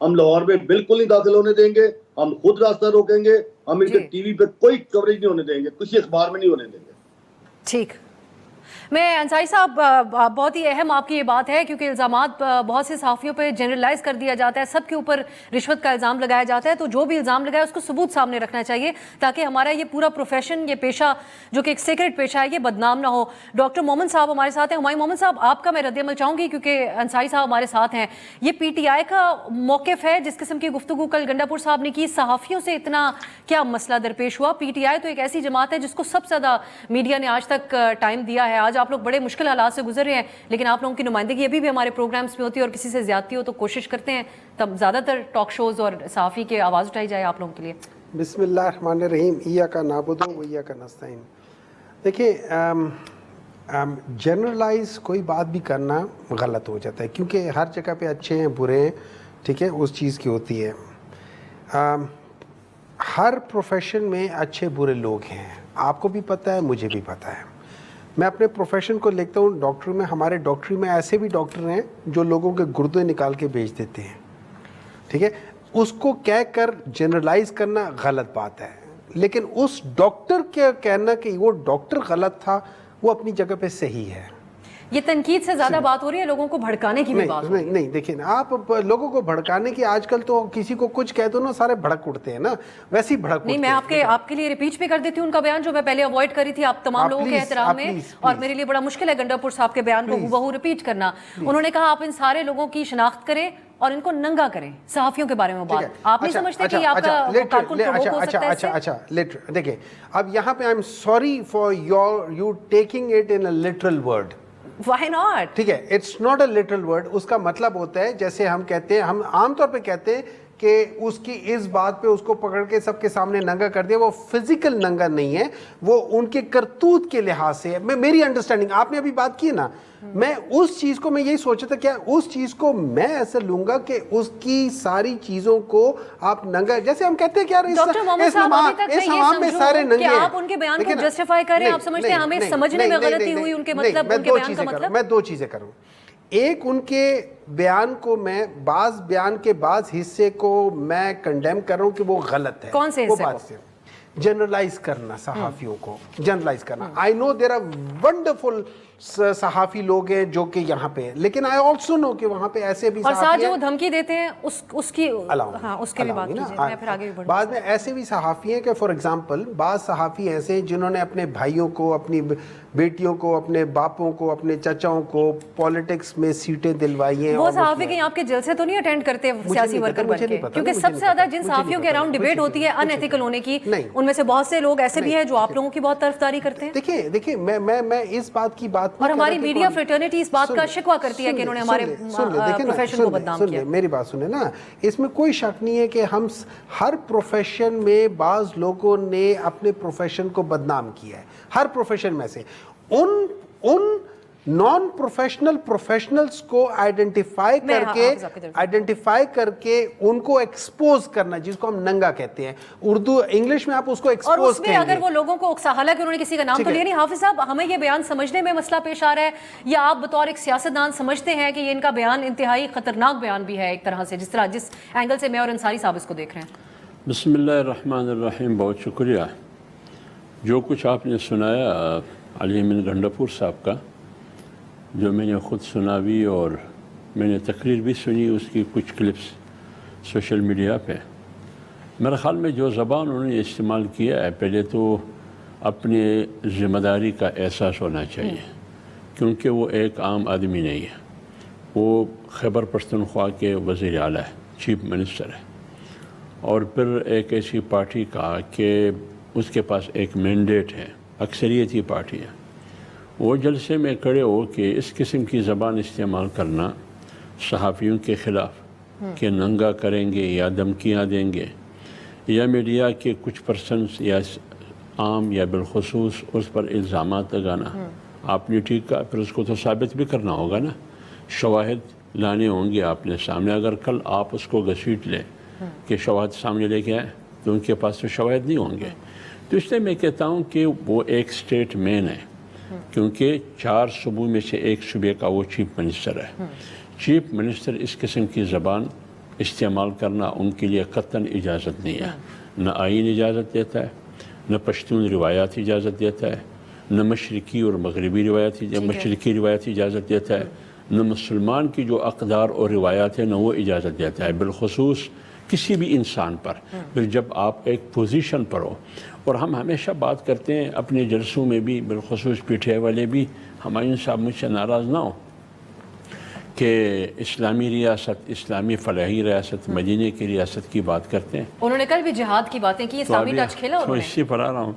ہم لاہور میں بالکل نہیں داخل ہونے دیں گے, ہم خود راستہ روکیں گے, ہم ان کے ٹی وی پہ کوئی کوریج نہیں ہونے دیں گے, کسی اخبار میں نہیں ہونے دیں گے. ٹھیک. میں انصاری صاحب بہت ہی اہم آپ کی یہ بات ہے کیونکہ الزامات بہت سے صحافیوں پہ جنرلائز کر دیا جاتا ہے, سب کے اوپر رشوت کا الزام لگایا جاتا ہے, تو جو بھی الزام لگایا اس کو ثبوت سامنے رکھنا چاہیے تاکہ ہمارا یہ پورا پروفیشن, یہ پیشہ جو کہ ایک سیکرٹ پیشہ ہے, یہ بدنام نہ ہو. ڈاکٹر مومن صاحب ہمارے ساتھ ہیں. ہمایوں مومن صاحب, آپ کا میں رد عمل چاہوں گی کیونکہ انصاری صاحب ہمارے ساتھ ہیں. یہ پی ٹی آئی کا موقف ہے, جس قسم کی گفتگو کل گنڈا پور صاحب نے کی, صحافیوں سے اتنا کیا مسئلہ درپیش ہوا؟ پی ٹی آئی تو ایک ایسی جماعت ہے جس کو سب سے زیادہ میڈیا نے آج تک ٹائم دیا ہے. آج آپ لوگ بڑے مشکل حالات سے گزر رہے ہیں, لیکن آپ لوگوں کی نمائندگی ابھی بھی ہمارے پروگرامز میں ہوتی ہے, اور کسی سے زیادتی ہو تو کوشش کرتے ہیں تب زیادہ تر ٹاک شوز اور صحافی کی آواز اٹھائی جائے آپ لوگوں کے لیے. بسم اللہ الرحمن الرحیم. ایاک نعبد و ایاک نستعین. دیکھیں, جنرلائز کوئی بات بھی کرنا غلط ہو جاتا ہے کیونکہ ہر جگہ پہ اچھے ہیں برے ہیں, ٹھیک ہے, اس چیز کی ہوتی ہے. ہر پروفیشن میں اچھے برے لوگ ہیں, آپ کو بھی پتہ ہے, مجھے بھی پتہ ہے. میں اپنے پروفیشن کو لکھتا ہوں, ڈاکٹر میں, ہمارے ڈاکٹری میں ایسے بھی ڈاکٹر ہیں جو لوگوں کے گردے نکال کے بیچ دیتے ہیں, ٹھیک ہے. اس کو کہہ کر جنرلائز کرنا غلط بات ہے, لیکن اس ڈاکٹر کے کہنا کہ وہ ڈاکٹر غلط تھا وہ اپنی جگہ پہ صحیح ہے. یہ تنقید سے زیادہ بات ہو رہی ہے, لوگوں کو بھڑکانے کی بھی بات ہو رہی ہے. نہیں, دیکھیں آپ لوگوں کو بھڑکانے کی, آج کل تو کسی کو کچھ کہہ دو نا سارے بھڑک اٹھتے ہیں نا, ویسی بھڑک اٹھتے ہیں. نہیں, میں آپ کے لیے ریپیٹ بھی کر دیتی ہوں ان کا بیان جو میں پہلے اوائڈ کری تھی آپ تمام لوگوں کے احترام میں, اور میرے لیے بڑا مشکل ہے گنڈا پور صاحب کے بیان کو ہو ریپیٹ کرنا. انہوں نے کہا آپ ان سارے لوگوں کی شناخت کریں اور ان کو ننگا کریں, صحافیوں کے بارے میں بات. آپ نہیں سمجھتے کہ آپ کا کارکن پرووک ہو سکتا ہے اس سے؟ اچھا, دیکھیں اب یہاں پہ I am sorry for you taking it in a literal word. Why not؟ ٹھیک ہے, it's not a literal word. اس کا مطلب ہوتا ہے جیسے ہم کہتے ہیں, ہم عام طور پہ کہتے ہیں کہ اس کی اس بات پہ اس کو پکڑ کے سب کے سامنے ننگا کر دیا. وہ فزیکل ننگا نہیں ہے, وہ ان کے کرتوت کے لحاظ سے ہے. میری انڈرسٹینڈنگ, آپ نے ابھی بات کی نا, میں اس چیز کو, میں یہی سوچا تھا کیا اس چیز کو میں ایسا لوں گا کہ اس کی ساری چیزوں کو آپ ننگا, جیسے ہم کہتے ہیں کہ یار اس حمام میں سارے ننگے ہیں. آپ ان کے بیان کو جسٹیفائی کریں, آپ سمجھتے ہیں ہمیں سمجھنے میں غلطی ہوئی ان کے مطلب, ان کے بیان کا مطلب. میں دو چیزیں کروں. ایک, ان کے بیان کو میں بعض بیان کے بعض حصے کو میں کنڈیم کر رہا ہوں کہ وہ غلط ہے. کون سے حصے کو؟ جنرلائز کرنا صحافیوں کو, جنرلائز کرنا. آئی نو دیر آر ونڈرفل صحافی لوگ ہیں جو کہ یہاں پہ ہیں, لیکن آئی آلسو نو کہ وہاں پہ ایسے بھی اور ساتھ جو وہ دھمکی دیتے ہیں اس کی, ہاں اس کی بھی بات کیجیے, میں پھر آگے بھی بڑھوں. بعد میں ایسے بھی صحافی ہیں کہ فار ایگزامپل بعض صحافی ایسے ہیں جنہوں نے اپنے بھائیوں کو, اپنی بیٹیوں کو, اپنے باپوں کو, اپنے چچاؤں کو پالیٹکس میں سیٹیں دلوائی ہیں. وہ صحافی کہیں آپ کے جلسے تو نہیں اٹینڈ کرتے سیاسی ورکر بن کے؟ کیونکہ سب سے زیادہ جن صحافیوں کے اراؤنڈ ڈیبیٹ ہوتی ہے ان ایتھیکل ہونے کی, ان میں سے بہت سے لوگ ایسے بھی ہیں جو آپ لوگوں کی بہت طرفداری کرتے ہیں. دیکھیں میں اس بات کی بات, اور ہماری میڈیا فریٹرنیٹی اس بات کا شکوہ کرتی ہے کہ انہوں نے ہمارے پروفیشن کو بدنام کیا. میری بات سنیں نا, اس میں کوئی شک نہیں ہے کہ ہم ہر پروفیشن میں بعض لوگوں نے اپنے پروفیشن کو بدنام کیا ہے, ہر پروفیشن میں سے. ان نان پروفیشنل پروفیشنلز کو آئیڈینٹیفائی کر کے ان کو ایکسپوز کرنا, جس کو ہم ننگا کہتے ہیں, اردو انگلش میں آپ اس کو ایکسپوز کہیں گے. اور اس میں اگر وہ لوگوں کو حالانکہ انہوں نے کسی کا نام تو لیا نہیں. حافظ صاحب, ہمیں یہ بیان سمجھنے میں مسئلہ پیش آ رہا ہے, یا آپ بطور ایک سیاستدان سمجھتے ہیں کہ یہ ان کا بیان انتہائی خطرناک بیان بھی ہے ایک طرح سے, جس اینگل سے میں اور انصاری صاحب اس کو دیکھ رہے ہیں؟ بسم اللہ الرحمن الرحیم. بہت شکریہ. جو کچھ آپ نے سنایا علی احمد گنڈا پور صاحب کا, جو میں نے خود سنا بھی اور میں نے تقریر بھی سنی, اس کی کچھ کلپس سوشل میڈیا پہ. میرے خیال میں جو زبان انہوں نے استعمال کیا ہے, پہلے تو اپنے ذمہ داری کا احساس ہونا چاہیے, کیونکہ وہ ایک عام آدمی نہیں ہے. وہ خیبر پختونخوا کے وزیر اعلیٰ ہے, چیف منسٹر ہے, اور پھر ایک ایسی پارٹی کا کہ اس کے پاس ایک مینڈیٹ ہے, اکثریتی پارٹی ہے. وہ جلسے میں کھڑے ہو کہ اس قسم کی زبان استعمال کرنا صحافیوں کے خلاف کہ ننگا کریں گے یا دھمکیاں دیں گے, یا میڈیا کے کچھ پرسنس یا عام یا بالخصوص اس پر الزامات لگانا, آپ نے ٹھیک کہا. پھر اس کو تو ثابت بھی کرنا ہوگا نا, شواہد لانے ہوں گے آپ نے سامنے. اگر کل آپ اس کو گھسیٹ لیں کہ شواہد سامنے لے کے آئے, تو ان کے پاس تو شواہد نہیں ہوں گے. تو اس لیے میں کہتا ہوں کہ وہ ایک اسٹیٹ مین ہے, کیونکہ 4 صوبوں میں سے ایک صوبے کا وہ چیف منسٹر ہے. چیف منسٹر اس قسم کی زبان استعمال کرنا ان کے لیے قطعاً اجازت نہیں ہے. نہ آئین اجازت دیتا ہے، نہ پشتون روایات اجازت دیتا ہے، نہ مشرقی اور مغربی مشرقی روایات اجازت دیتا ہے، نہ مسلمان کی جو اقدار اور روایات ہیں نہ وہ اجازت دیتا ہے، بالخصوص کسی بھی انسان پر. پھر جب آپ ایک پوزیشن پر ہو، اور ہم ہمیشہ بات کرتے ہیں اپنے جلسوں میں بھی، بالخصوص پی ٹی آئی والے بھی، ہمایوں صاحب مجھ سے ناراض نہ ہو کہ اسلامی ریاست، اسلامی فلاحی ریاست، مدینے کی ریاست کی بات کرتے ہیں. انہوں نے کل بھی جہاد کی باتیں کی، اسلامی ٹچ کھیلا تو انہوں نے. اسی پر آ رہا ہوں.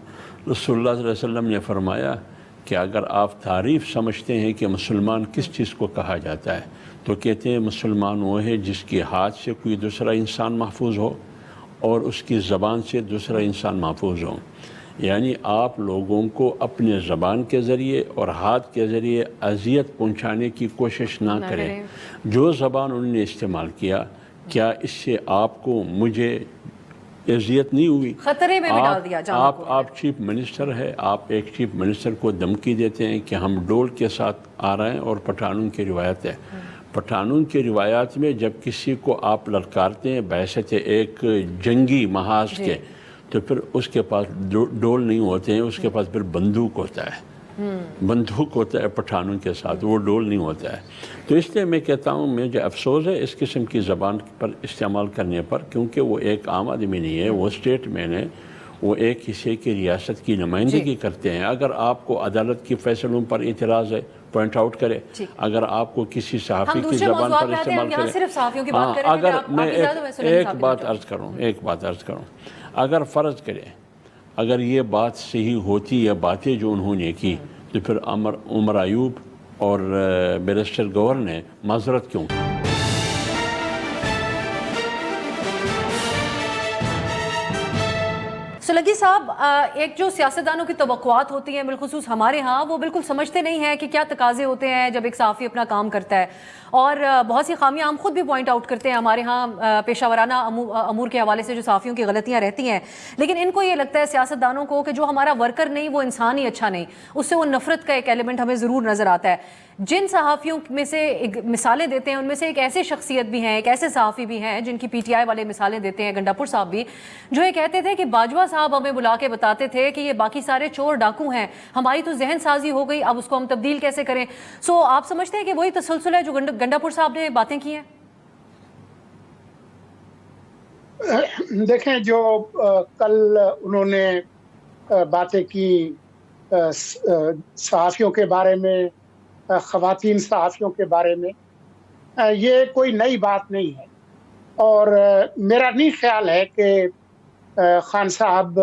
رسول اللہ صلی اللہ علیہ وسلم نے فرمایا کہ اگر آپ تعریف سمجھتے ہیں کہ مسلمان کس چیز کو کہا جاتا ہے تو کہتے ہیں مسلمان وہ ہے جس کے ہاتھ سے کوئی دوسرا انسان محفوظ ہو اور اس کی زبان سے دوسرا انسان محفوظ ہو. یعنی آپ لوگوں کو اپنے زبان کے ذریعے اور ہاتھ کے ذریعے اذیت پہنچانے کی کوشش نہ کریں. جو زبان انہوں نے استعمال کیا، کیا اس سے آپ کو مجھے اذیت نہیں ہوئی؟ خطرے میں بھی ڈال دیا جانوں کو. آپ چیف منسٹر ہے، آپ ایک چیف منسٹر کو دھمکی دیتے ہیں کہ ہم ڈول کے ساتھ آ رہے ہیں، اور پٹھانوں کی روایت ہے. پٹھانوں کی روایات میں جب کسی کو آپ للکارتے ہیں بحیثیت ایک جنگی محاذ کے، تو پھر اس کے پاس ڈول نہیں ہوتے ہیں، اس کے پاس پھر بندوق ہوتا ہے. بندوق ہوتا ہے پٹھانوں کے ساتھ، وہ ڈول نہیں ہوتا ہے. تو اس لیے میں کہتا ہوں مجھے افسوس ہے اس قسم کی زبان پر استعمال کرنے پر، کیونکہ وہ ایک عام آدمی نہیں ہے، وہ اسٹیٹ مین ہے، وہ ایک حصے کی ریاست کی نمائندگی کرتے ہیں. اگر آپ کو عدالت کے فیصلوں پر اعتراض ہے پوائنٹ آؤٹ کرے. اگر آپ کو کسی صحافی کی زبان پر استعمال کرے، اگر میں ایک بات عرض کروں، اگر فرض کرے اگر یہ بات صحیح ہوتی یا باتیں جو انہوں نے کی، تو پھر عمر ایوب اور بیرسٹر گوہر نے معذرت کیوں کی؟ سلگی صاحب، ایک جو سیاستدانوں کی توقعات ہوتی ہیں بالخصوص ہمارے ہاں، وہ بالکل سمجھتے نہیں ہیں کہ کیا تقاضے ہوتے ہیں جب ایک صحافی اپنا کام کرتا ہے. اور بہت سی خامیاں ہم خود بھی پوائنٹ آؤٹ کرتے ہیں ہمارے ہاں پیشہ ورانہ امور کے حوالے سے جو صحافیوں کی غلطیاں رہتی ہیں. لیکن ان کو یہ لگتا ہے سیاستدانوں کو کہ جو ہمارا ورکر نہیں وہ انسان ہی اچھا نہیں، اس سے وہ نفرت کا ایک ایلیمنٹ ہمیں ضرور نظر آتا ہے. جن صحافیوں میں سے مثالیں دیتے ہیں ان میں سے ایک ایسے شخصیت بھی ہیں، ایک ایسے صحافی بھی ہیں جن کی پی ٹی آئی والے مثالیں دیتے ہیں، گنڈاپور صاحب بھی، جو یہ کہتے تھے کہ باجوہ صاحب ہمیں بلا کے بتاتے تھے کہ یہ باقی سارے چور ڈاکو ہیں، ہماری تو ذہن سازی ہو گئی، اب اس کو ہم تبدیل کیسے کریں. سو آپ سمجھتے ہیں کہ وہی تسلسل ہے جو گنڈاپور صاحب نے باتیں کی ہیں؟ دیکھیں، جو کل انہوں نے باتیں کی صحافیوں کے بارے میں، خواتین صحافیوں کے بارے میں، یہ کوئی نئی بات نہیں ہے. اور میرا نہیں خیال ہے کہ خان صاحب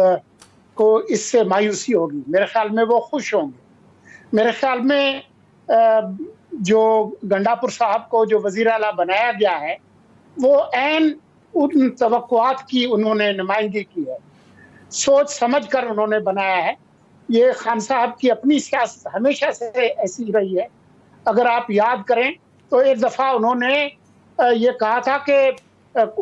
کو اس سے مایوسی ہوگی. میرے خیال میں وہ خوش ہوں گے. میرے خیال میں جو گنڈاپور صاحب کو جو وزیر اعلیٰ بنایا گیا ہے وہ عین ان توقعات کی انہوں نے نمائندگی کی ہے. سوچ سمجھ کر انہوں نے بنایا ہے. یہ خان صاحب کی اپنی سیاست ہمیشہ سے ایسی رہی ہے. اگر آپ یاد کریں تو ایک دفعہ انہوں نے یہ کہا تھا کہ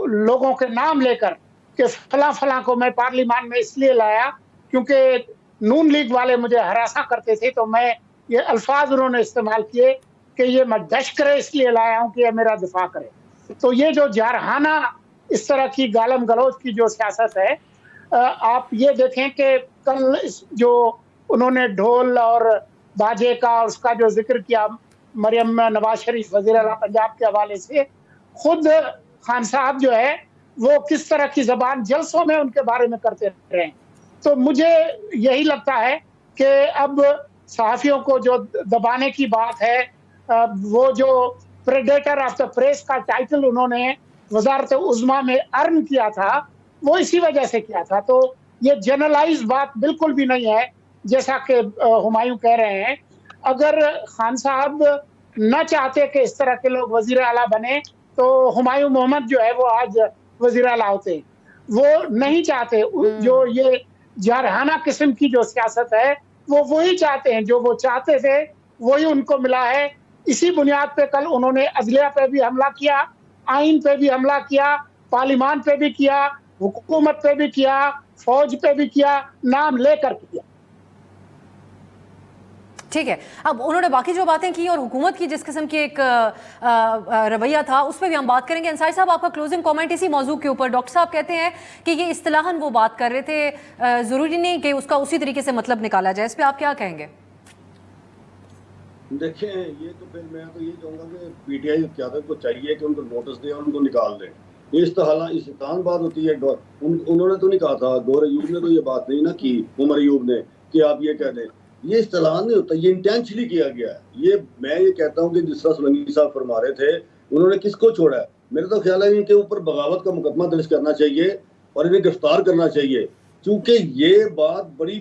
لوگوں کے نام لے کر کہ فلاں فلاں کو میں پارلیمان میں اس لیے لایا کیونکہ نون لیگ والے مجھے ہراساں کرتے تھے، تو میں یہ الفاظ انہوں نے استعمال کیے کہ یہ میں دش کرے اس لیے لایا ہوں کہ یہ میرا دفاع کرے. تو یہ جو جارحانہ اس طرح کی گالم گلوچ کی جو سیاست ہے، آپ یہ دیکھیں کہ کل جو انہوں نے ڈھول اور باجے کا اور اس کا جو ذکر کیا مریم نواز شریف وزیر اعلیٰ پنجاب کے حوالے سے، خود خان صاحب جو ہے وہ کس طرح کی زبان جلسوں میں ان کے بارے میں کرتے رہے ہیں. تو مجھے یہی لگتا ہے کہ اب صحافیوں کو جو دبانے کی بات ہے، وہ جو پریڈیٹر آف دا پریس کا ٹائٹل انہوں نے وزارت عظمیٰ میں ارن کیا تھا، وہ اسی وجہ سے کیا تھا. تو یہ جنرلائز بات بالکل بھی نہیں ہے جیسا کہ ہمایوں کہہ رہے ہیں. اگر خان صاحب نہ چاہتے کہ اس طرح کے لوگ وزیر اعلیٰ بنے تو ہمایوں محمد جو ہے وہ آج وزیر اعلیٰ ہوتے. وہ نہیں چاہتے. جو یہ جارحانہ قسم کی جو سیاست ہے وہ وہی چاہتے ہیں، جو وہ چاہتے تھے وہی ان کو ملا ہے. اسی بنیاد پہ کل انہوں نے عدلیہ پہ بھی حملہ کیا، آئین پہ بھی حملہ کیا، پارلیمان پہ بھی کیا، حکومت پہ بھی کیا، فوج پہ بھی کیا، نام لے کر کیا. ٹھیک ہے. اب انہوں نے باقی جو باتیں کی اور حکومت کی جس قسم کی ایک رویہ تھا اس پہ بھی ہم بات کریں گے. انصاری صاحب آپ کا کلوزنگ کامنٹ اسی موضوع کے اوپر. ڈاکٹر صاحب کہتے ہیں کہ یہ اصطلاحاً وہ بات کر رہے تھے, ضروری نہیں کہ اس کا اسی طریقے سے مطلب نکالا جائے. اس پہ آپ کیا کہیں گے؟ دیکھیں یہ تو پھر میں تو یہ کہوں گا کہ پی ٹی آئی قیادت کو چاہیے کہ ان کو نوٹس دیں اور ان کو نکال دیں. یہ استحال بات ہوتی ہے. انہوں نے تو نہیں کہا تھا, گور ایوب نے تو یہ بات نہیں نا کی, عمر ایوب نے, کہ آپ یہ کہہ دیں. یہ اصطلاح نہیں ہوتا, یہ انٹینشنلی کیا گیا ہے. یہ میں یہ کہتا ہوں کہ جس طرح سولنگی صاحب فرما رہے تھے, انہوں نے کس کو چھوڑا ہے؟ میرا تو خیال ہے ان کے اوپر بغاوت کا مقدمہ درج کرنا چاہیے اور انہیں گرفتار کرنا چاہیے, کیونکہ یہ بات بڑی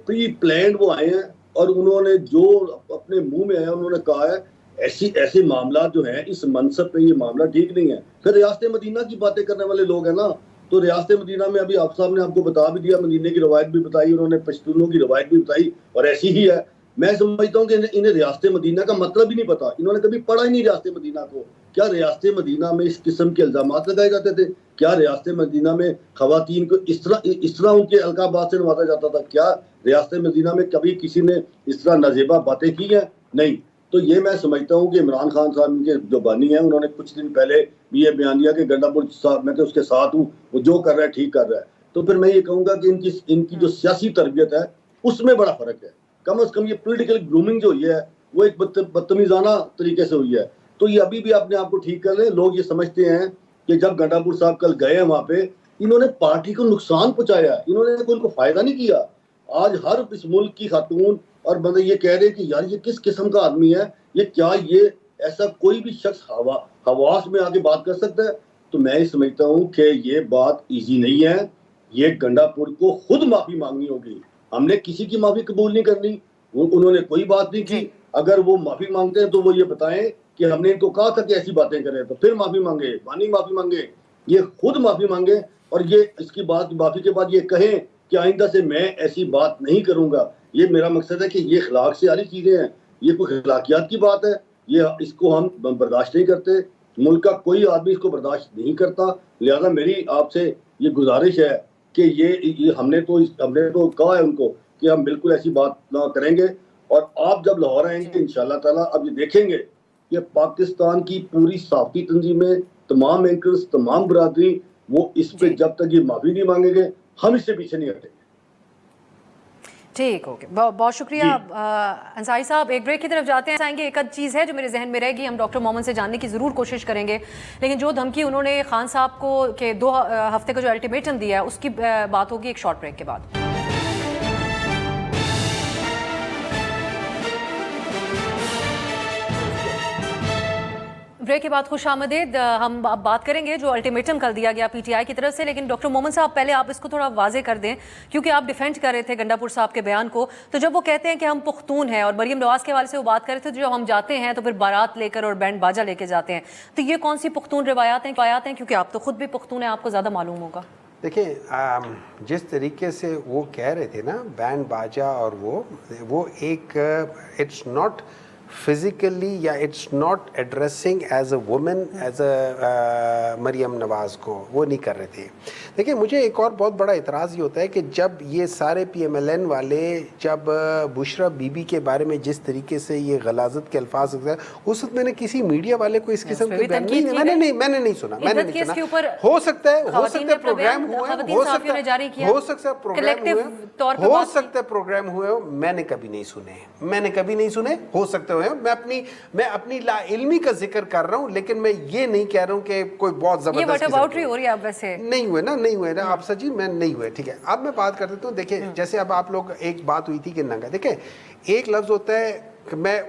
پری پلانڈ وہ آئے ہیں اور انہوں نے جو اپنے منہ میں ہے انہوں نے کہا ہے ایسے معاملات جو ہیں اس منصب پہ یہ معاملہ ٹھیک نہیں ہے. پھر ریاست مدینہ کی باتیں کرنے والے لوگ ہیں نا, تو ریاست مدینہ میں ابھی آپ صاحب نے آپ کو بتا بھی دیا, مدینہ کی روایت بھی بتائی, انہوں نے پشتونوں کی روایت بھی بتائی اور ایسی ہی ہے. میں سمجھتا ہوں کہ انہیں ریاست مدینہ کا مطلب ہی نہیں پتا, انہوں نے کبھی پڑھا ہی نہیں ریاست مدینہ کو. کیا ریاست مدینہ میں اس قسم کے الزامات لگائے جاتے تھے؟ کیا ریاست مدینہ میں خواتین کو اس طرح ان کے القابات سے نوازا جاتا تھا؟ کیا ریاست مدینہ میں کبھی کسی نے اس طرح نازیبہ باتیں کی ہیں؟ نہیں. تو یہ میں سمجھتا ہوں کہ عمران خان صاحب ان کے جو بانی ہیں, انہوں نے کچھ دن پہلے بھی یہ بیان دیا کہ گنڈا پور صاحب میں تو اس کے ساتھ ہوں, وہ جو کر رہا ہے ٹھیک کر رہا ہے. تو پھر میں یہ کہوں گا کہ ان کی جو سیاسی تربیت ہے اس میں بڑا فرق ہے. کم از کم یہ پولیٹیکل گرومنگ جو ہوئی ہے وہ ایک بدتمیزانہ طریقے سے ہوئی ہے. تو یہ ابھی بھی اپنے آپ کو ٹھیک کر لیں. لوگ یہ سمجھتے ہیں کہ جب گنڈا پور صاحب کل گئے ہیں وہاں پہ, انہوں نے پارٹی کو نقصان پہنچایا, انہوں نے ان کو فائدہ نہیں کیا. آج ہر اس ملک کی خاتون اور بندے یہ کہہ رہے کہ یار یہ کس قسم کا آدمی ہے, یہ کیا یہ ایسا کوئی بھی شخص حواس میں آ کے بات کر سکتا ہے؟ تو میں یہ سمجھتا ہوں کہ یہ بات ایزی نہیں ہے. یہ گنڈا پور کو خود معافی مانگنی ہوگی. ہم نے کسی کی معافی قبول نہیں کرنی, انہوں نے کوئی بات نہیں کی. اگر وہ معافی مانگتے ہیں تو وہ یہ بتائیں کہ ہم نے ان کو کہا تھا کہ ایسی باتیں کریں, تو پھر معافی مانگے. بانی معافی مانگے, یہ خود معافی مانگے, اور یہ اس کی بات معافی کے بعد یہ کہیں کہ آئندہ سے میں ایسی بات نہیں کروں گا. یہ میرا مقصد ہے کہ یہ اخلاق سے ساری چیزیں ہیں, یہ کوئی اخلاقیات کی بات ہے, یہ اس کو ہم برداشت نہیں کرتے. ملک کا کوئی آدمی اس کو برداشت نہیں کرتا. لہذا میری آپ سے یہ گزارش ہے کہ یہ ہم نے تو کہا ہے ان کو کہ ہم بالکل ایسی بات نہ کریں گے. اور آپ جب لاہور آئیں گے انشاءاللہ تعالیٰ اب یہ دیکھیں گے کہ پاکستان کی پوری صحافتی تنظیمیں, تمام اینکرز, تمام برادری, وہ اس پہ جب تک یہ معافی نہیں مانگیں گے ہم اس سے پیچھے نہیں ہٹیں گے. ٹھیک, اوکے, بہت شکریہ انصاری صاحب. ایک بریک کی طرف جاتے ہیں. آئیں گے, ایک چیز ہے جو میرے ذہن میں رہے گی, ہم ڈاکٹر محمد سے جاننے کی ضرور کوشش کریں گے, لیکن جو دھمکی انہوں نے خان صاحب کو کہ 2 ہفتے کا جو الٹیمیٹم دیا ہے اس کی بات ہوگی ایک شارٹ بریک کے بعد. بریک کے بعد خوش آمدید. ہم اب بات کریں گے جو الٹیمیٹم کل دیا گیا پی ٹی آئی کی طرف سے, لیکن ڈاکٹر محمد صاحب پہلے آپ اس کو تھوڑا واضح کر دیں, کیونکہ آپ ڈیفینڈ کر رہے تھے گنڈا پور صاحب کے بیان کو. تو جب وہ کہتے ہیں کہ ہم پختون ہیں, اور مریم نواز کے حوالے سے وہ بات کر رہے تھے جو ہم جاتے ہیں تو پھر بارات لے کر اور بینڈ باجا لے کے جاتے ہیں, تو یہ کون سی پختون روایات ہیں کیونکہ آپ تو خود بھی پختون ہیں, آپ کو زیادہ معلوم ہوگا. دیکھیں جس طریقے سے وہ کہہ رہے تھے نا بینڈ باجا, اور وہ ایک اٹس ناٹ فزیکلی یا it's not addressing as a woman as a Maryam Nawaz کو, وہ نہیں کر رہے تھے. دیکھیں مجھے ایک اور بہت بڑا اعتراض یہ ہوتا ہے کہ جب یہ سارے پی ایم ایل این والے جب بشرا بی بی کے بارے میں جس طریقے سے یہ غلاظت کے الفاظ, اس وقت میں نے کسی میڈیا والے کو اس قسم کے بیان میں نے نہیں سنا. ہو سکتا ہے پروگرام ہوئے, ہو سکتا ہے پروگرام ہوئے, میں نے کبھی نہیں سنے. ہو سکتے ہوئے, میں اپنی لا علمی کا ذکر کر رہا ہوں, لیکن میں یہ نہیں کہہ رہا ہوں کہ کوئی بہت زبردست ہو رہی ہے. اب ویسے نہیں ہوئے نا آپ سچی, میں نہیں ہوئے. ٹھیک ہے, اب میں بات کر دیتا ہوں. دیکھیں جیسے اب آپ لوگ ایک بات ہوئی تھی کہ ننگا, دیکھیں ایک لفظ ہوتا ہے کہ میں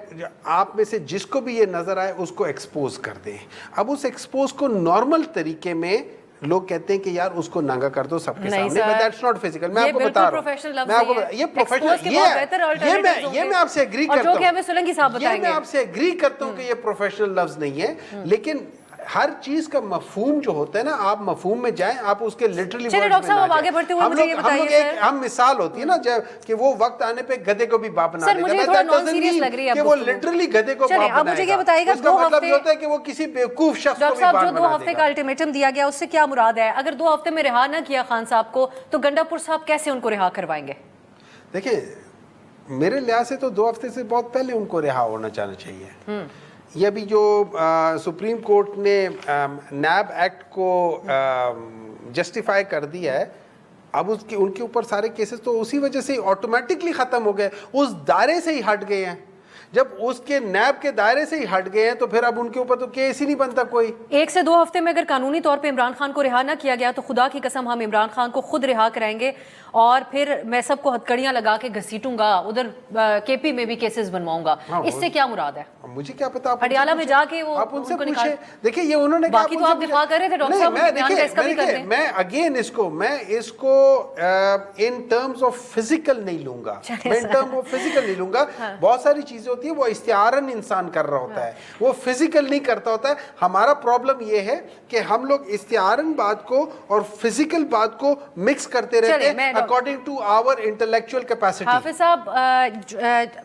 آپ میں سے جس کو بھی یہ نظر آئے اس کو ایکسپوز کر دیں. اب اس ایکسپوز کو نارمل طریقے میں لوگ کہتے ہیں کہ یار اس کو ننگا کر دو سب کے سامنے, بٹ دیٹس ناٹ فزیکل. میں آپ کو بتا رہا ہوں, یہ پروفیشنل, یہ میں آپ سے ایگری کرتا ہوں, میں آپ سے ایگری کرتا ہوں کہ یہ پروفیشنل لفظ نہیں ہے, لیکن ہر چیز کا مفہوم جو ہوتا ہے نا, آپ مفہوم میں جائیں, آپ اس کے لٹرلی ہم مثال ہوتی ہے نا کہ وہ وقت آنے پہ گدھے کو بھی باپ بنا دے گا, کہ وہ لٹرلی گدھے کو باپ بنائے گا. اس کا مطلب یہ ہوتا ہے کہ وہ کسی بیوقوف شخص کو بھی باپ بنا دے گا. 2 ہفتے کا الٹیمیٹم دیا گیا, اس سے کیا مراد ہے؟ اگر 2 ہفتے میں رہا نہ کیا خان صاحب کو, تو گنڈا پور صاحب کیسے ان کو رہا کروائیں گے؟ دیکھیں میرے لحاظ سے تو 2 ہفتے سے بہت پہلے ان کو رہا ہونا چاہنا چاہیے. یہ ابھی جو سپریم کورٹ نے نیب ایکٹ کو جسٹیفائی کر دیا ہے, اب ان کے اوپر سارے کیسز تو اسی وجہ سے آٹومیٹکلی ختم ہو گئے, اس دائرے سے ہی ہٹ گئے ہیں. جب اس کے نیب کے دائرے سے ہی ہٹ گئے ہیں تو پھر اب ان کے اوپر تو کیس ہی نہیں بنتا کوئی. 1 سے 2 ہفتے میں اگر قانونی طور پہ عمران خان کو رہا نہ کیا گیا تو خدا کی قسم ہم عمران خان کو خود رہا کرائیں گے, اور پھر میں سب کو ہتکڑیاں لگا کے گھسیٹوں گا, ادھر کے پی میں بھی کیسز بنواؤں گا. اس سے کیا مراد ہے؟ مجھے کیا پتا, ہریالہ میں جا کے وہ آپ ان سے پوچھیں. دیکھیے یہ انہوں نے باقی تو آپ دفاع کر رہے تھے ڈاکٹر صاحب, بیان کا اس کا بھی کر دیں. میں اگین اس کو ان ٹرمز آف فزیکل نہیں لوں گا, میں ان ٹرم آف فزیکل نہیں لوں گا. بہت ساری چیزیں ہوتی ہیں وہ استعارن انسان کر رہا ہوتا ہے, وہ فزیکل نہیں کرتا ہوتا ہے. ہمارا پرابلم یہ ہے کہ ہم لوگ استعارن بات کو اور فزیکل بات کو مکس کرتے رہتے ہیں according to our intellectual capacity. حافظ صاحب,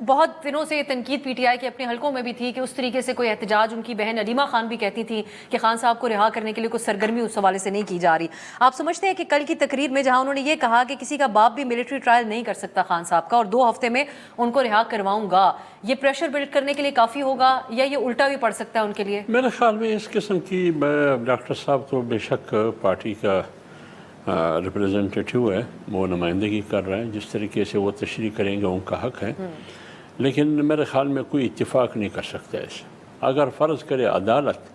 بہت دنوں سے یہ تنقید پی ٹی آئی کے اپنے حلقوں میں بھی تھی کہ اس طریقے سے کوئی احتجاج, ان کی بہن علیمہ خان بھی کہتی تھی کہ خان صاحب کو رہا کرنے کے لیے کوئی سرگرمی اس حوالے سے نہیں کی جا رہی. آپ سمجھتے ہیں کہ کل کی تقریر میں جہاں انہوں نے یہ کہا کہ کسی کا باپ بھی ملٹری ٹرائل نہیں کر سکتا خان صاحب کا, اور 2 ہفتے میں ان کو رہا کرواؤں گا, یہ پریشر بلڈ کرنے کے لیے کافی ہوگا یا یہ الٹا بھی پڑ سکتا ہے ان کے لیے؟ میرے خیال میں اس قسم کی, ڈاکٹر صاحب تو بے شک پارٹی کا ریپریزنٹیٹیو ہے, وہ نمائندگی کر رہے ہیں, جس طریقے سے وہ تشریح کریں گے ان کا حق ہے, لیکن میرے خیال میں کوئی اتفاق نہیں کر سکتا ہے. اگر فرض کرے عدالت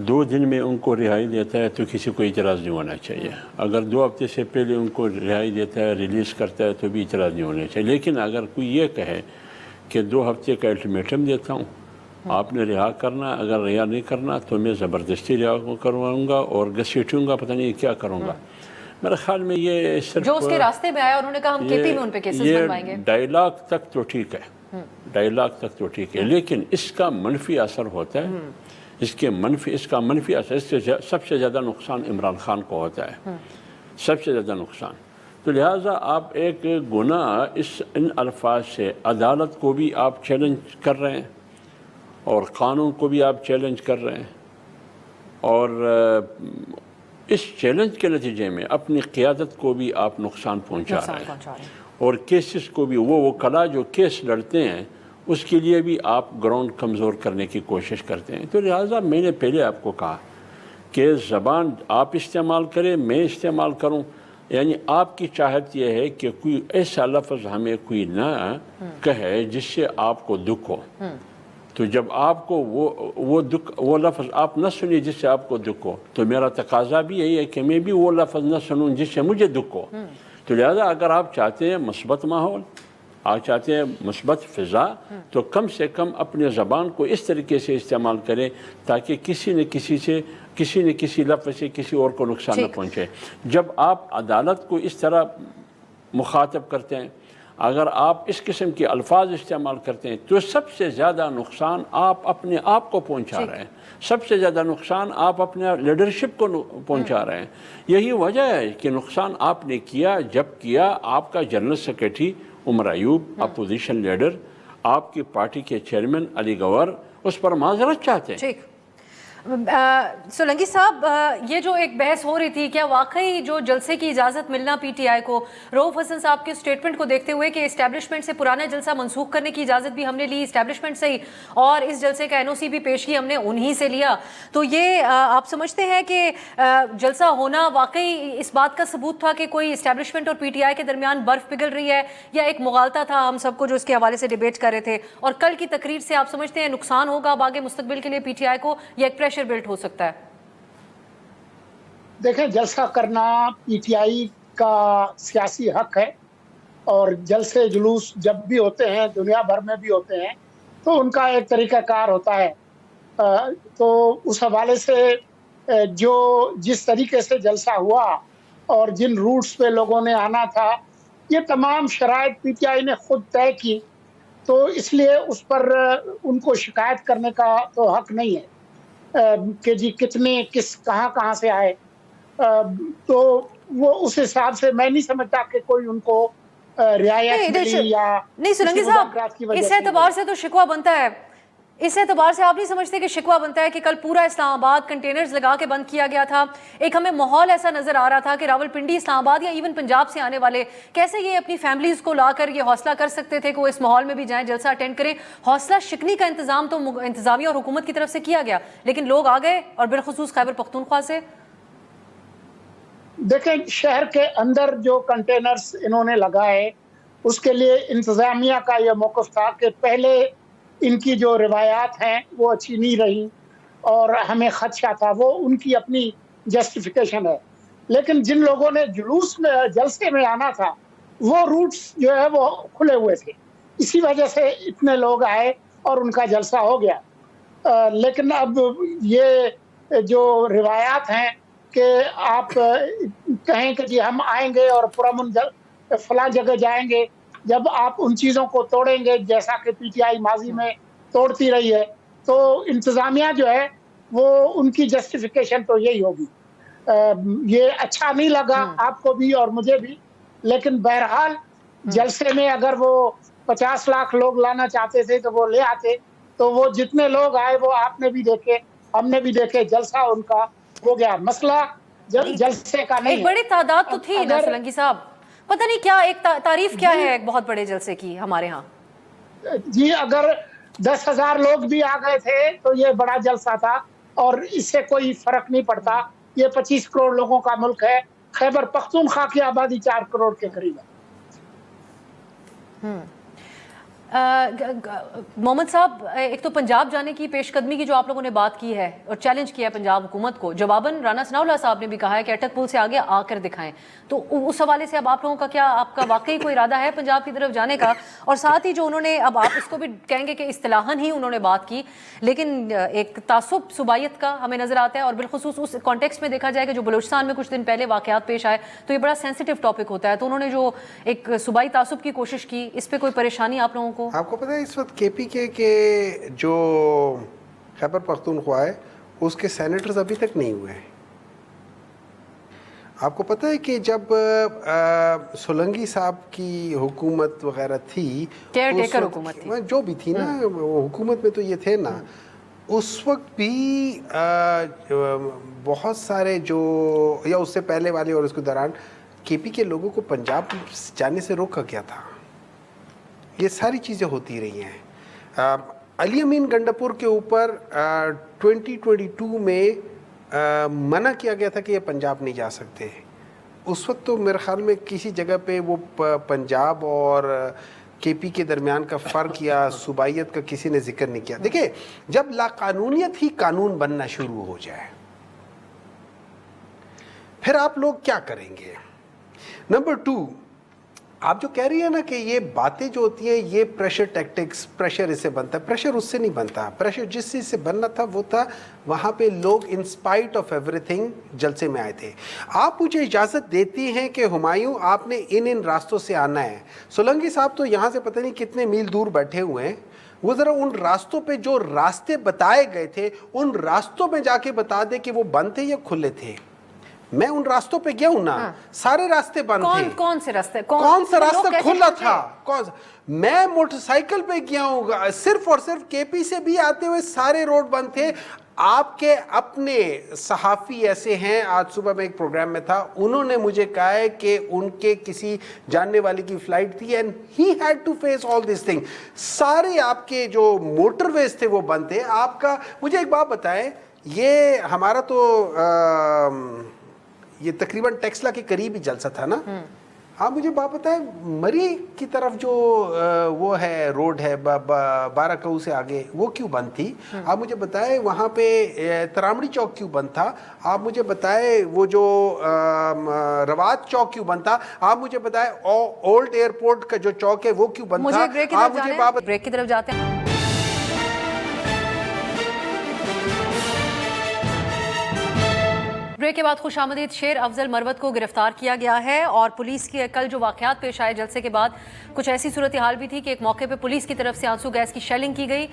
2 دن میں ان کو رہائی دیتا ہے تو کسی کو اعتراض نہیں ہونا چاہیے. اگر 2 ہفتے سے پہلے ان کو رہائی دیتا ہے, ریلیز کرتا ہے, تو بھی اعتراض نہیں ہونا چاہیے. لیکن اگر کوئی یہ کہے کہ 2 ہفتے کا الٹیمیٹم دیتا ہوں, آپ نے رہا کرنا, اگر رہا نہیں کرنا تو میں زبردستی رہا کرواؤں گا اور گھسیٹوں گا, پتہ نہیں کیا کروں گا. میرے خیال میں یہ صرف جو اس کے راستے میں آیا, انہوں نے کہا ہم کے پی میں ان پہ کیسز بنوائیں گے. ڈائیلاگ تک تو ٹھیک ہے, ڈائیلاگ تک تو ٹھیک ہے, لیکن اس کا منفی اثر ہوتا ہے, اس کا منفی اثر, اس سے سب سے زیادہ نقصان عمران خان کو ہوتا ہے, سب سے زیادہ نقصان. تو لہٰذا آپ ایک گناہ ان الفاظ سے عدالت کو بھی آپ چیلنج کر رہے ہیں اور قانون کو بھی آپ چیلنج کر رہے ہیں, اور اس چیلنج کے نتیجے میں اپنی قیادت کو بھی آپ نقصان پہنچا رہے ہیں, اور کیسز کو بھی, وہ وکلا جو کیس لڑتے ہیں اس کے لیے بھی آپ گراؤنڈ کمزور کرنے کی کوشش کرتے ہیں. تو لہٰذا میں نے پہلے آپ کو کہا کہ زبان آپ استعمال کریں, میں استعمال کروں, یعنی آپ کی چاہت یہ ہے کہ کوئی ایسا لفظ ہمیں کوئی نہ کہے جس سے آپ کو دکھ ہو. تو جب آپ کو وہ لفظ آپ نہ سنیں جس سے آپ کو دکھ ہو, تو میرا تقاضا بھی یہی ہے کہ میں بھی وہ لفظ نہ سنوں جس سے مجھے دکھ ہو. تو لہذا اگر آپ چاہتے ہیں مثبت ماحول, آپ چاہتے ہیں مثبت فضا, تو کم سے کم اپنے زبان کو اس طریقے سے استعمال کریں تاکہ کسی نہ کسی لفظ سے کسی اور کو نقصان نہ پہنچے. جب آپ عدالت کو اس طرح مخاطب کرتے ہیں, اگر آپ اس قسم کے الفاظ استعمال کرتے ہیں, تو سب سے زیادہ نقصان آپ اپنے آپ کو پہنچا رہے ہیں, سب سے زیادہ نقصان آپ اپنے لیڈرشپ کو پہنچا رہے ہیں. یہی وجہ ہے کہ نقصان آپ نے کیا جب کیا آپ کا general secretary Omar Ayub, opposition leader, آپ کی پارٹی کے چیئرمین علی گور اس پر معذرت چاہتے ہیں. سولنگی صاحب, یہ جو ایک بحث ہو رہی تھی, کیا واقعی جو جلسے کی اجازت ملنا پی ٹی آئی کو, رؤوف حسن صاحب کے اسٹیٹمنٹ کو دیکھتے ہوئے کہ اسٹیبلشمنٹ سے پرانا جلسہ منسوخ کرنے کی اجازت بھی ہم نے لی اسٹیبلشمنٹ سے ہی, اور اس جلسے کا NOC بھی پیشگی ہم نے انہی سے لیا, تو یہ آپ سمجھتے ہیں کہ جلسہ ہونا واقعی اس بات کا ثبوت تھا کہ کوئی اسٹیبلشمنٹ اور پی ٹی آئی کے درمیان برف پگھل رہی ہے, یا ایک مغالطہ تھا ہم سب کو جو اس کے حوالے سے ڈیبیٹ کر رہے تھے؟ اور کل کی تقریر سے آپ سمجھتے ہیں نقصان ہوگا اب آگے مستقبل کے لیے پی ٹی آئی کو, یا ایک پریشر بلڈ ہو سکتا ہے؟ دیکھیں, جلسہ کرنا پی ٹی آئی کا سیاسی حق ہے, اور جلسے جلوس جب بھی ہوتے ہیں, دنیا بھر میں بھی ہوتے ہیں, تو ان کا ایک طریقہ کار ہوتا ہے. تو اس حوالے سے جو جس طریقے سے جلسہ ہوا اور جن روٹس پہ لوگوں نے آنا تھا, یہ تمام شرائط پی ٹی آئی نے خود طے کی, تو اس لیے اس پر ان کو شکایت کرنے کا تو حق نہیں ہے کہ جی کتنے کہاں سے آئے. تو وہ اس حساب سے میں نہیں سمجھتا کہ کوئی ان کو رعایت ملی یا نہیں. سولنگی صاحب, اس اعتبار سے تو شکوہ بنتا ہے, اس اعتبار سے آپ نہیں سمجھتے کہ شکوہ بنتا ہے کہ کل پورا اسلام آباد کنٹینرز لگا کے بند کیا گیا تھا، ایک ہمیں ماحول ایسا نظر آ رہا تھا کہ راولپنڈی، اسلام آباد یا ایون پنجاب سے آنے والے کیسے یہ اپنی فیملیز کو لا کر یہ حوصلہ کر سکتے تھے کہ وہ اس ماحول میں بھی جائیں، جلسہ اٹینڈ کریں؟ حوصلہ شکنی کا انتظام تو انتظامیہ اور حکومت کی طرف سے کیا گیا، لیکن لوگ آ گئے، اور بالخصوص خیبر پختونخوا سے۔ دیکھیں، شہر کے اندر جو کنٹینرز انہوں نے لگائے اس کے لیے انتظامیہ کا یہ موقف تھا کہ پہلے ان کی جو روایات ہیں وہ اچھی نہیں رہی اور ہمیں خدشہ تھا، وہ ان کی اپنی جسٹیفیکیشن ہے۔ لیکن جن لوگوں نے جلوس میں، جلسے میں آنا تھا، وہ روٹس جو ہے وہ کھلے ہوئے تھے، اسی وجہ سے اتنے لوگ آئے اور ان کا جلسہ ہو گیا۔ لیکن اب یہ جو روایات ہیں کہ آپ کہیں کہ جی ہم آئیں گے اور پرامن فلاں جگہ جائیں گے، جب آپ ان چیزوں کو توڑیں گے جیسا کہ پی ٹی آئی ماضی میں توڑتی رہی ہے، تو انتظامیہ جو ہے وہ ان کی جسٹیفیکیشن تو یہی ہوگی۔ یہ اچھا نہیں لگا آپ کو بھی اور مجھے بھی، لیکن بہرحال جلسے میں اگر وہ 50 لاکھ لوگ لانا چاہتے تھے تو وہ لے آتے، تو وہ جتنے لوگ آئے وہ آپ نے بھی دیکھے، ہم نے بھی دیکھے، جلسہ ان کا ہو گیا۔ مسئلہ جلسے کا نہیں ہے۔ ایک بڑی تعداد تو تھی نا سولنگی صاحب، پتہ نہیں کیا ایک تعریف کیا ہے ایک بہت بڑے جلسے کی ہمارے ہاں؟ جی اگر 10,000 لوگ بھی آ گئے تھے تو یہ بڑا جلسہ تھا، اور اس سے کوئی فرق نہیں پڑتا۔ یہ 25 کروڑ لوگوں کا ملک ہے، خیبر پختونخوا کی آبادی 4 کروڑ کے قریب ہے۔ محمد صاحب، ایک تو پنجاب جانے کی پیش قدمی کی جو آپ لوگوں نے بات کی ہے اور چیلنج کیا ہے پنجاب حکومت کو، جواباً رانا ثناء اللہ صاحب نے بھی کہا ہے کہ اٹک پل سے آگے آ کر دکھائیں، تو اس حوالے سے اب آپ لوگوں کا کیا، آپ کا واقعی کوئی ارادہ ہے پنجاب کی طرف جانے کا؟ اور ساتھ ہی جو انہوں نے، اب آپ اس کو بھی کہیں گے کہ اصطلاحاً ہی انہوں نے بات کی، لیکن ایک تعصب صوبائیت کا ہمیں نظر آتا ہے، اور بالخصوص اس کانٹیکسٹ میں دیکھا جائے کہ جو بلوچستان میں کچھ دن پہلے واقعات پیش آئے تو یہ بڑا سینسٹیو ٹاپک ہوتا ہے، تو انہوں نے جو ایک صوبائی تعصب کی کوشش کی، اس پہ کوئی پریشانی آپ لوگوں کو؟ آپ کو پتہ ہے اس وقت کے پی کے جو خیبر پختونخوا ہے اس کے سینیٹرز ابھی تک نہیں ہوئے ہیں۔ آپ کو پتہ ہے کہ جب سولنگی صاحب کی حکومت وغیرہ تھی، کیئر ٹیکر حکومت تھی، جو بھی تھی نا، حکومت میں تو یہ تھے نا، اس وقت بھی بہت سارے جو، یا اس سے پہلے والے اور اس کے دوران کے پی کے لوگوں کو پنجاب جانے سے روکا گیا تھا۔ یہ ساری چیزیں ہوتی رہی ہیں۔ علی امین گنڈاپور کے اوپر 2022 میں منع کیا گیا تھا کہ یہ پنجاب نہیں جا سکتے۔ اس وقت تو میرے خیال میں کسی جگہ پہ وہ پنجاب اور کے پی کے درمیان کا فرق یا صوبائیت کا کسی نے ذکر نہیں کیا۔ دیکھیں، جب لاقانونیت ہی قانون بننا شروع ہو جائے پھر آپ لوگ کیا کریں گے؟ نمبر 2، آپ جو کہہ رہی ہیں نا کہ یہ باتیں جو ہوتی ہیں یہ پریشر ٹیکٹکس، پریشر اس سے بنتا ہے، پریشر اس سے نہیں بنتا۔ پریشر جس چیز سے بننا تھا وہ تھا وہاں پہ لوگ in spite of every thing جلسے میں آئے تھے۔ آپ مجھے اجازت دیتی ہیں کہ ہمایوں آپ نے ان راستوں سے آنا ہے۔ سولنگی صاحب تو یہاں سے پتہ نہیں کتنے میل دور بیٹھے ہوئے ہیں، وہ ذرا ان راستوں پہ جو راستے بتائے گئے تھے ان راستوں میں جا کے بتا دے کہ وہ بند تھے یا کھلے تھے۔ میں ان راستوں پہ گیا ہوں نا، سارے راستے بند تھے۔ کون سے راستے؟ کون سا راستہ کھلا تھا؟ میں موٹر سائیکل پہ گیا ہوں، صرف اور صرف کے پی سے بھی آتے ہوئے سارے روڈ بند تھے۔ آپ کے اپنے صحافی ایسے ہیں، آج صبح میں ایک پروگرام میں تھا، انہوں نے مجھے کہا ہے کہ ان کے کسی جاننے والے کی فلائٹ تھی and he had to face all these things۔ سارے آپ کے جو موٹر ویز تھے وہ بند تھے۔ آپ کا، مجھے ایک بات بتائیں، یہ ہمارا تو یہ تقریباً ٹیکسلا کے قریب ہی جلسہ تھا نا، آپ مجھے بات بتائیں، مری کی طرف جو وہ ہے روڈ ہے 12 کوہ سے آگے، وہ کیوں بند تھی؟ آپ مجھے بتائیں وہاں پہ ترامڑی چوک کیوں بند تھا؟ آپ مجھے بتائیں وہ جو روات چوک کیوں بند تھا؟ آپ مجھے بتائیں اولڈ ایئرپورٹ کا جو چوک ہے وہ کیوں بند تھا؟ آپ مجھے بریک کی طرف جاتے ہیں۔ بریک کے بعد خوش آمدید. شیر افضل مروت کو گرفتار کیا گیا ہے اور پولیس کی کل جو واقعات پیش آئے جلسے کے بعد کچھ ایسی صورتحال بھی تھی کہ ایک موقع پہ پولیس کی طرف سے آنسو گیس کی شیلنگ کی گئی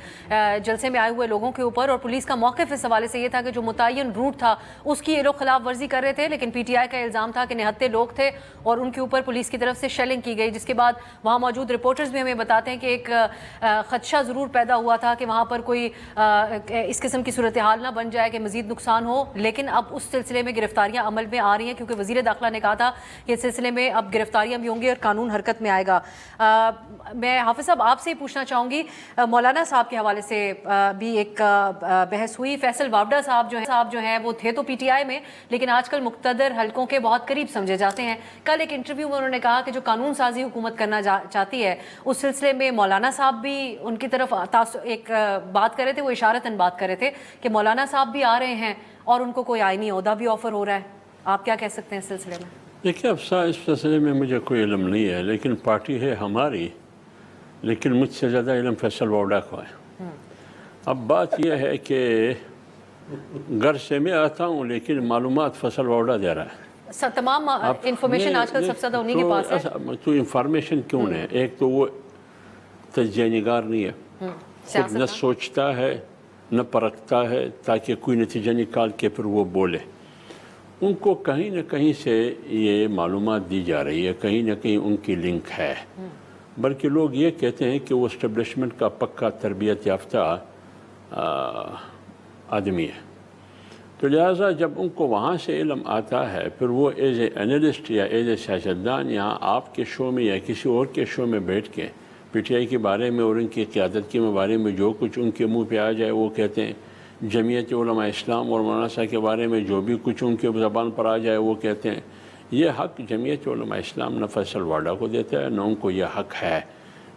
جلسے میں آئے ہوئے لوگوں کے اوپر, اور پولیس کا موقف اس حوالے سے یہ تھا کہ جو متعین روٹ تھا اس کی یہ لوگ خلاف ورزی کر رہے تھے, لیکن پی ٹی آئی کا الزام تھا کہ نہتے لوگ تھے اور ان کے اوپر پولیس کی طرف سے شیلنگ کی گئی, جس کے بعد وہاں موجود رپورٹرز بھی ہمیں بتاتے ہیں کہ ایک خدشہ ضرور پیدا ہوا تھا کہ وہاں پر کوئی اس قسم کی صورتحال نہ بن جائے کہ مزید نقصان ہو. لیکن اب اس سلسلے میں گرفتاریاں عمل میں آ رہی ہیں کیونکہ وزیر داخلہ نے کہا تھا کہ اس سلسلے میں اب گرفتاریاں بھی ہوں گی اور قانون حرکت میں آئے گا. میں حافظ صاحب آپ سے ہی پوچھنا چاہوں گی, مولانا صاحب کے حوالے سے بھی ایک بحث ہوئی. فیصل واوڈا صاحب جو ہیں وہ تھے تو پی ٹی آئی میں, لیکن آج کل مقتدر حلقوں کے بہت قریب سمجھے جاتے ہیں. کل ایک انٹرویو میں انہوں نے کہا کہ جو قانون سازی حکومت کرنا چاہتی ہے اس سلسلے میں مولانا صاحب بھی ان کی طرف ایک بات کر رہے تھے, وہ اشارتاً بات کر رہے تھے کہ مولانا صاحب بھی آ رہے ہیں اور ان کو کوئی آئینی عہدہ بھی آفر ہو رہا ہے. آپ کیا کہہ سکتے ہیں اس سلسلے میں؟ دیکھیے افسا اس سلسلے میں مجھے کوئی علم نہیں ہے, لیکن پارٹی ہے ہماری, لیکن مجھ سے زیادہ علم فیصل واوڈا کو ہے. اب بات یہ ہے کہ گھر سے میں آتا ہوں لیکن معلومات فیصل واوڈا دے رہا ہے. تمام انفارمیشن آج کل سب سے زیادہ انہی کے پاس ہے. تو انفارمیشن کیوں ہے؟ ایک تو وہ تجزیہ نگار نہیں ہے, خود نہ سوچتا ہے نہ پرکھتا ہے تاکہ کوئی نتیجہ نکال کے پھر وہ بولے. ان کو کہیں نہ کہیں سے یہ معلومات دی جا رہی ہے, کہیں نہ کہیں ان کی لنک ہے, بلکہ لوگ یہ کہتے ہیں کہ وہ اسٹیبلشمنٹ کا پکا تربیت یافتہ آدمی ہے. تو لہٰذا جب ان کو وہاں سے علم آتا ہے پھر وہ ایز اے انالسٹ یا ایز اے سیاستدان یہاں آپ کے شو میں یا کسی اور کے شو میں بیٹھ کے پی ٹی آئی کے بارے میں اور ان کی قیادت کے بارے میں جو کچھ ان کے منہ پہ آ جائے وہ کہتے ہیں. جمعیت علماء اسلام اور مولانا صاحب کے بارے میں جو بھی کچھ ان کے زبان پر آ جائے وہ کہتے ہیں. یہ حق جمعیت علماء اسلام نہ فیصل واوڈا کو دیتا ہے نہ ان کو یہ حق ہے.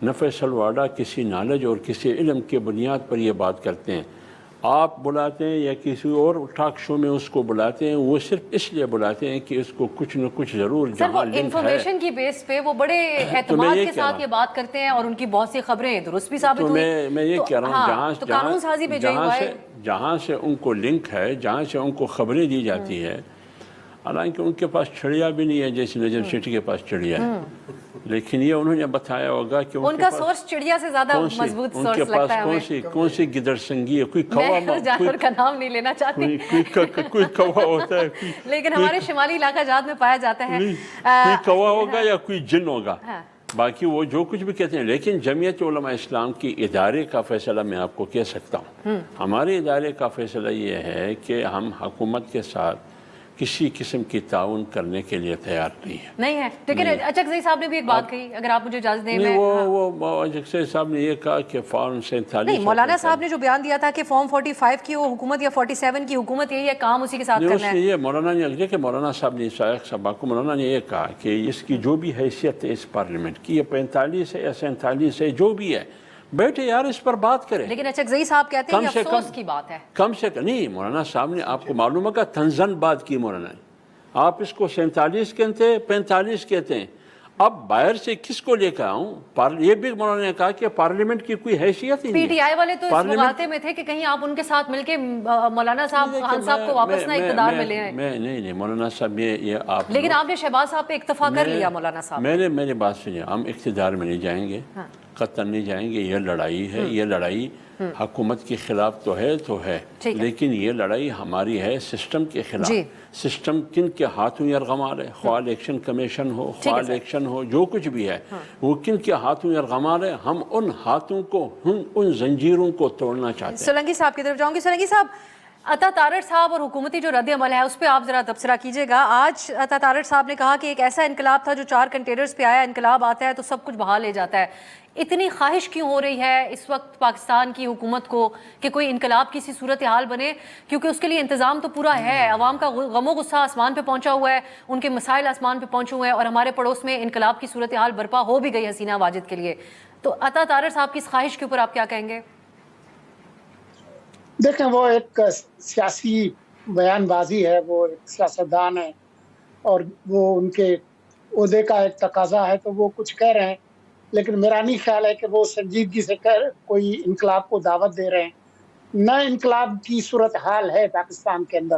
نہ فیصل واوڈا کسی نالج اور کسی علم کے بنیاد پر یہ بات کرتے ہیں. آپ بلاتے ہیں یا کسی اور ٹاک شو میں اس کو بلاتے ہیں, وہ صرف اس لیے بلاتے ہیں کہ اس کو کچھ نہ کچھ ضرور جہاں لنک ہے. انفارمیشن کی بیس پہ وہ بڑے اعتماد کے ساتھ یہ بات کرتے ہیں اور ان کی بہت سی خبریں درست بھی ثابت ہوئی. میں یہ کہہ رہا ہوں جہاں سے ان کو لنک ہے, جہاں سے ان کو خبریں دی جاتی ہے, حالانکہ ان کے پاس چڑیا بھی نہیں ہے جیسے نجم سیٹھی کے پاس چڑیا ہے, لیکن یہ انہوں نے بتایا ہوگا کہ ان کا سورس چڑیا سے زیادہ مضبوط سورس لگتا ہے ہمیں. کون سی گدڑ سنگی ہے, کوئی میں جانور کا نام نہیں لینا چاہتی, کوئی کوا ہوتا ہے لیکن ہمارے شمالی علاقہ جات میں پایا جاتا ہے. کوئی کوا ہوگا یا کوئی جن ہوگا, باقی وہ جو کچھ بھی کہتے ہیں. لیکن جمعیت علماء اسلام کی ادارے کا فیصلہ میں آپ کو کہہ سکتا ہوں. ہمارے ادارے کا فیصلہ یہ ہے کہ ہم حکومت کے ساتھ کسی قسم کی تعاون کرنے کے لیے تیار نہیں ہے. لیکن اچکزئی صاحب نے بھی ایک بات کہی, اگر آپ مجھے اجازت دیں. وہ اچکزئی صاحب نے یہ کہا کہ فارم 47 نہیں, مولانا صاحب نے جو بیان دیا تھا کہ فارم 45 کی وہ حکومت یا 47 کی حکومت یہی ہے, کام اسی کے ساتھ کرنا ہے. یہ مولانا نے کہ مولانا صاحب نے صاحب کو مولانا نے یہ کہا کہ اس کی جو بھی حیثیت ہے اس پارلیمنٹ کی, یہ 45 ہے یا 47 ہے, جو بھی ہے, بیٹھے یار اس پر بات کریں. لیکن اچکزئی صاحب کہتے ہیں یہ افسوس کی بات ہے. کم سے کم نہیں, مولانا صاحب نے آپ کو معلوم ہے کہ تنزن بات کی مولانا نے. آپ اس کو 47 کہتے ہیں, 45 کہتے ہیں. اب باہر سے کس کو لے کے آؤں؟ یہ بھی مولانا نے کہا کہ پارلیمنٹ کی کوئی حیثیت ہی نہیں. پی ٹی آئی والے تو اس مغالطے میں تھے کہ کہیں آپ ان کے ساتھ مل کے مولانا صاحب خان صاحب کو واپس نہ اقتدار میں لے آئیں. نہیں مولانا صاحب یہ آپ, لیکن آپ نے شہباز صاحب پہ اکتفا کر لیا. مولانا صاحب میں نے بات سنی, ہم اقتدار میں نہیں جائیں گے, قطعاً نہیں جائیں گے. یہ لڑائی ہے, یہ لڑائی حکومت کے خلاف تو ہے, لیکن یہ لڑائی ہماری ہے سسٹم کے خلاف. سسٹم کن کے ہاتھوں یرغمال ہے, خواہ الیکشن کمیشن ہو, خواہ الیکشن ہو, جو کچھ بھی ہے وہ کن کے ہاتھوں یرغمال ہے. ہم ان ہاتھوں کو, ان زنجیروں کو توڑنا چاہتے ہیں. سولنگی صاحب کی طرف جاؤں گی. سولنگی صاحب, عطا تارڑ صاحب اور حکومتی جو رد عمل ہے اس پہ آپ ذرا تبصرہ کیجیے گا. آج عطا تارڑ صاحب نے کہا کہ ایک ایسا انقلاب تھا جو 4 کنٹینرز پہ آیا, انقلاب آتا ہے تو سب کچھ بہا لے جاتا ہے. اتنی خواہش کیوں ہو رہی ہے اس وقت پاکستان کی حکومت کو کہ کوئی انقلاب کسی صورتحال بنے, کیونکہ اس کے لیے انتظام تو پورا ہے. عوام کا غم و غصہ آسمان پہ پہنچا ہوا ہے, ان کے مسائل آسمان پہ پہنچے ہوئے ہیں, اور ہمارے پڑوس میں انقلاب کی صورتحال برپا ہو بھی گئی حسینہ واجد کے لیے. تو عطا تارڑ صاحب کی اس خواہش کے اوپر آپ کیا کہیں گے؟ دیکھیں, وہ ایک سیاسی بیان بازی ہے, وہ ایک سیاستدان ہے اور وہ ان کے عہدے کا ایک تقاضا ہے تو وہ کچھ کہہ رہے ہیں, لیکن میرا نہیں خیال ہے کہ وہ سنجیدگی سے کوئی انقلاب کو دعوت دے رہے ہیں. نہ انقلاب کی صورتحال ہے پاکستان کے اندر,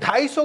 250